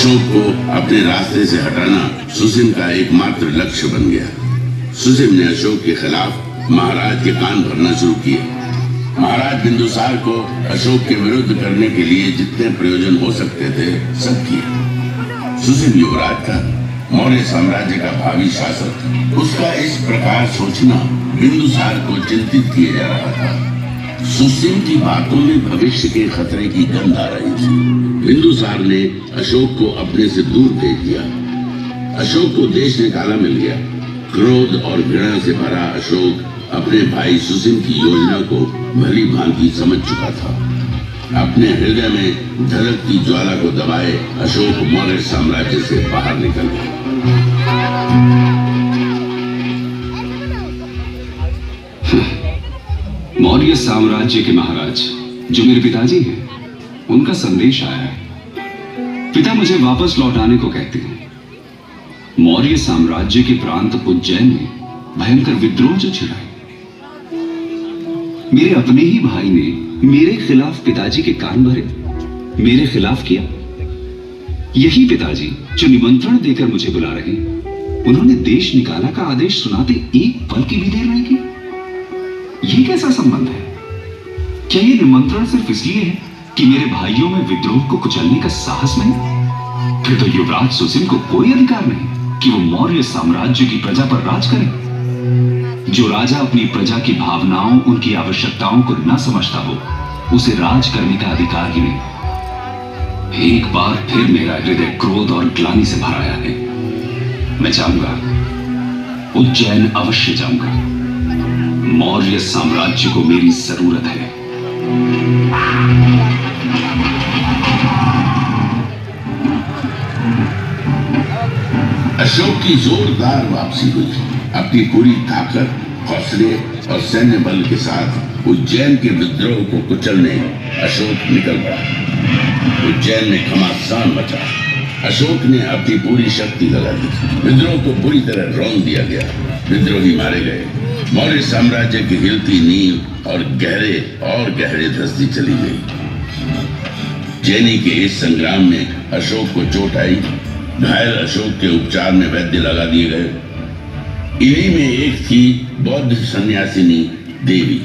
अशोक को अपने रास्ते से हटाना सुसिम का एकमात्र लक्ष्य बन गया। सुसिम ने अशोक के खिलाफ महाराज के कान भरना शुरू किए। महाराज बिंदुसार को अशोक के विरुद्ध करने के लिए जितने प्रयोजन हो सकते थे सब किए। सुसिम युवराज था, मौर्य साम्राज्य का भावी शासक। उसका इस प्रकार सोचना बिंदुसार को चिंतित किए जा रहा था। सुसिम की बातों में भविष्य के खतरे की गंध आ रही थी। बिंदुसार ने अशोक को अपने से दूर भेज दिया। अशोक को देश निकाला मिल गया। क्रोध और घृणा से भरा अशोक अपने भाई सुसिम की योजना को भली भांति समझ चुका था। अपने हृदय में धड़कती ज्वाला को दबाए अशोक मौर्य साम्राज्य से बाहर निकल गया। मौर्य साम्राज्य के महाराज जो मेरे पिताजी हैं, उनका संदेश आया है। पिता मुझे वापस लौटाने को कहते हैं। मौर्य साम्राज्य के प्रांत उज्जैन में भयंकर विद्रोह जो छिड़ा है। मेरे अपने ही भाई ने मेरे खिलाफ पिताजी के कान भरे, मेरे खिलाफ किया। यही पिताजी जो निमंत्रण देकर मुझे बुला रहे हैं, उन्होंने देश निकाला का आदेश सुनाते एक पल की भी देर नहीं की। ये कैसा संबंध है? क्या ये निमंत्रण सिर्फ इसलिए है कि मेरे भाइयों में विद्रोह को कुचलने का साहस नहीं? फिर तो युवराज सुसिम को कोई अधिकार नहीं कि वो मौर्य साम्राज्य की प्रजा पर राज करे। जो राजा अपनी प्रजा की भावनाओं, उनकी आवश्यकताओं को न समझता हो, उसे राज करने का अधिकार ही नहीं। एक बार फिर मेरा हृदय क्रोध और ग्लानि से भर आया है। मैं जाऊंगा, उज्जैन अवश्य जाऊंगा। मौर्य साम्राज्य को मेरी जरूरत है। अशोक की जोरदार वापसी हुई। अपनी पूरी ताकत, हौसले और सैन्य बल के साथ उज्जैन के विद्रोह को कुचलने अशोक निकल पड़ा। उज्जैन में घमासान मचा। अशोक ने अपनी पूरी शक्ति लगा दी। विद्रोह को पूरी तरह रौंद दिया गया। विद्रोही मारे गए। मौर्य साम्राज्य की हिलती नींव और गहरे धंसती चली गई। जैनी के इस संग्राम में अशोक को चोट आई। घायल अशोक के उपचार में वैद्य लगा दिए गए। इन्हीं में एक थी बौद्ध सन्यासिनी देवी।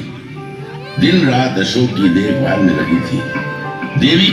दिन रात अशोक की देखभाल में लगी थी। देवी